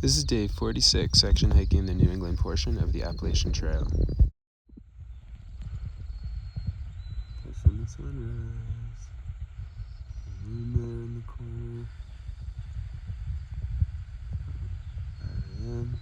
This is day 46, section hiking the New England portion of the Appalachian Trail. Catching the sunrise, the moon there in the corner. There I am.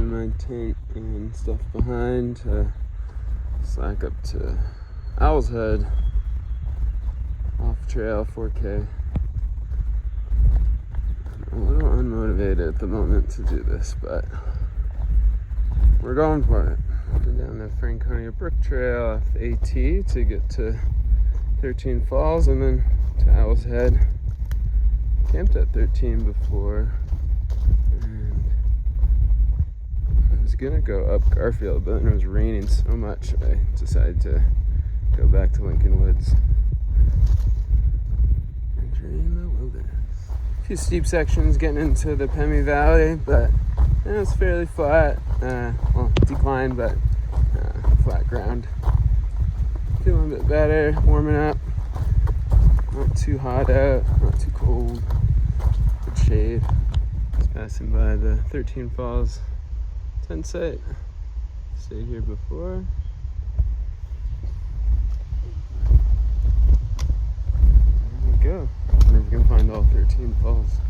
My tent and stuff behind to slack up to Owl's Head off trail 4K. I'm a little unmotivated at the moment to do this, but we're going for it. We're down the Franconia Brook Trail off the AT to get to 13 Falls and then to Owl's Head. Camped at 13 before. I was gonna go up Garfield, but then it was raining so much I decided to go back to Lincoln Woods. Entering the wilderness. A few steep sections getting into the Pemi Valley, but it's fairly flat. Decline, but flat ground. Feeling a bit better, warming up. Not too hot out, not too cold. Good shade. Just passing by the 13 Falls tent site. Stayed here before. There we go. I wonder if we can find all 13 falls.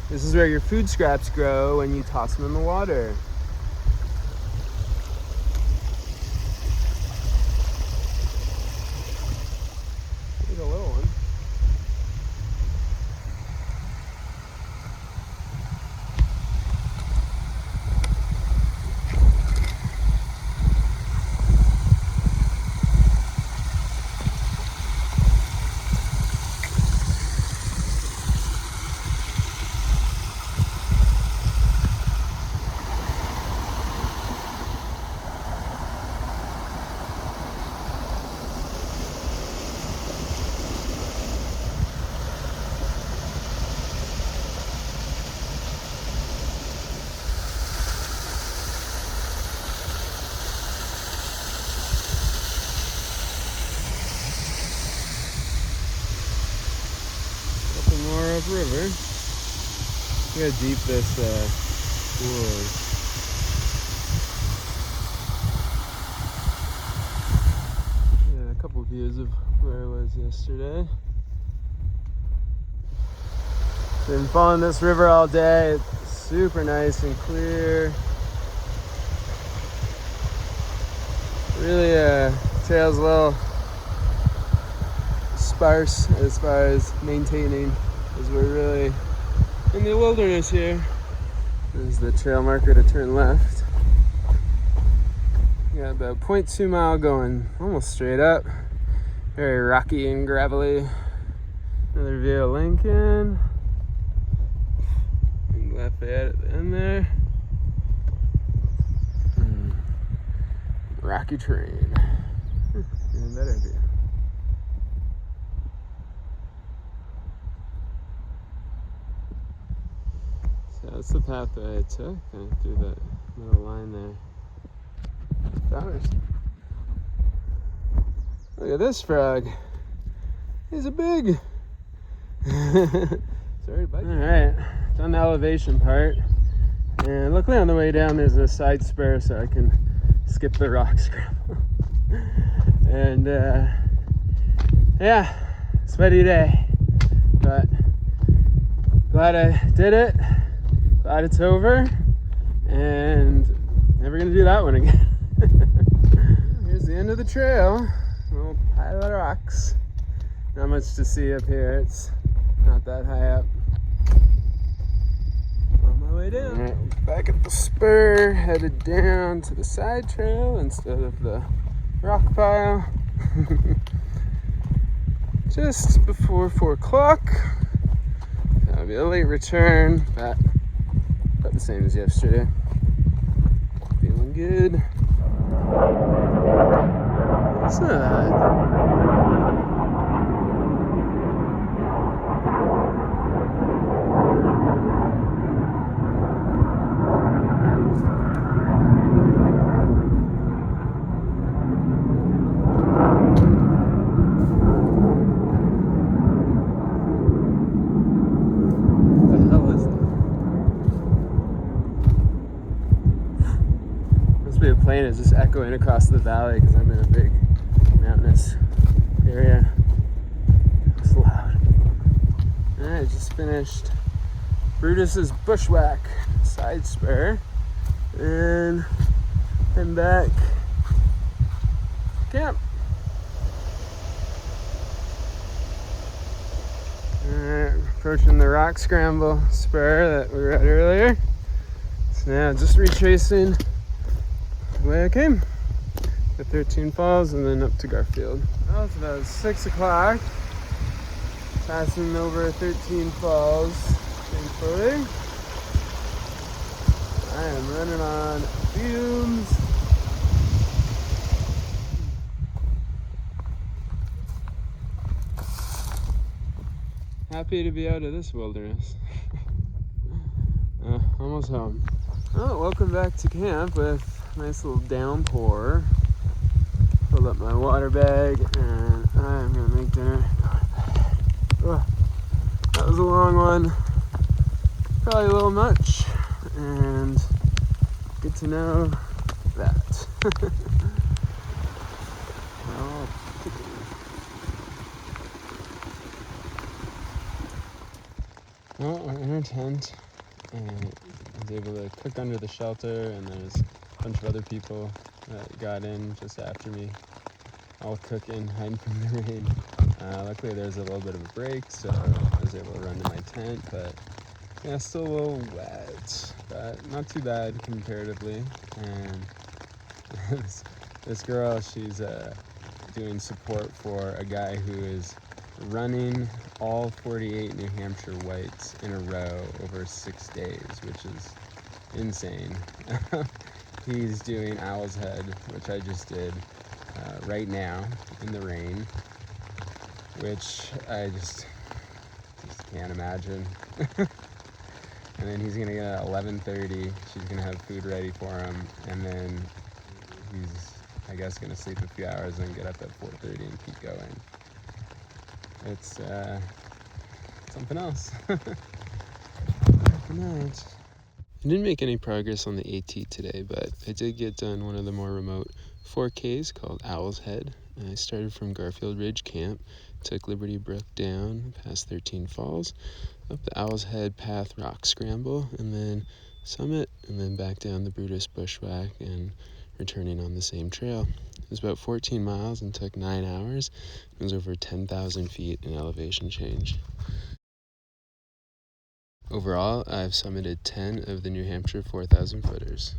This is where your food scraps grow when you toss them in the water. More upriver. Look how deep this pool is. Yeah, a couple views of where I was yesterday. Been following this river all day. It's super nice and clear. Really, trail's a little sparse as far as maintaining, because we're really in the wilderness here. There's the trail marker to turn left. Got about 0.2 mile going almost straight up. Very rocky and gravelly. Another view of Lincoln. And Lafayette at the end there. Rocky terrain. Even better view. That's the pathway I took, kind of through that middle line there. Flowers. Look at this frog. He's a big. Sorry, bike. Alright, done the elevation part. And luckily on the way down there's a side spur so I can skip the rock scramble. And yeah, sweaty day. But glad I did it. Glad it's over, and never gonna do that one again. Here's the end of the trail. We'll pile rocks. Not much to see up here. It's not that high up. On my way down. All right, back at the spur, headed down to the side trail instead of the rock pile. Just before 4 o'clock. That'll be a late return, but about the same as yesterday. Feeling good. What's that? The plane is just echoing across the valley because I'm in a big mountainous area. It's loud. Alright, just finished Brutus's bushwhack side spur and heading back camp. Alright, approaching the rock scramble spur that we were at earlier. So now just retracing the way I came. The 13 Falls and then up to Garfield. Well, it's about 6 o'clock. Passing over 13 Falls, thankfully. I am running on fumes. Happy to be out of this wilderness. Almost home. Well, welcome back to camp with a nice little downpour. Filled up my water bag and I'm gonna make dinner. That was a long one. Probably a little much. And good to know that. Well, we're in our tent. And I was able to cook under the shelter, and there's a bunch of other people that got in just after me, all cooking, hiding from the rain. Luckily there's a little bit of a break, so I was able to run to my tent, but yeah, still a little wet, but not too bad comparatively. And this girl, she's doing support for a guy who is running all 48 New Hampshire whites in a row over 6 days, which is insane. He's doing Owl's Head, which I just did right now in the rain, which I just can't imagine. And then he's gonna get at 11:30. She's gonna have food ready for him, and then he's, I guess, gonna sleep a few hours and then get up at 4:30 and keep going. It's something else. Good night. I didn't make any progress on the AT today, but I did get done one of the more remote 4Ks called Owl's Head. I started from Garfield Ridge Camp, took Liberty Brook down past 13 Falls, up the Owl's Head Path Rock Scramble, and then Summit, and then back down the Brutus Bushwhack and returning on the same trail. It was about 14 miles and took 9 hours. It was over 10,000 feet in elevation change. Overall, I've summited 10 of the New Hampshire 4,000 footers.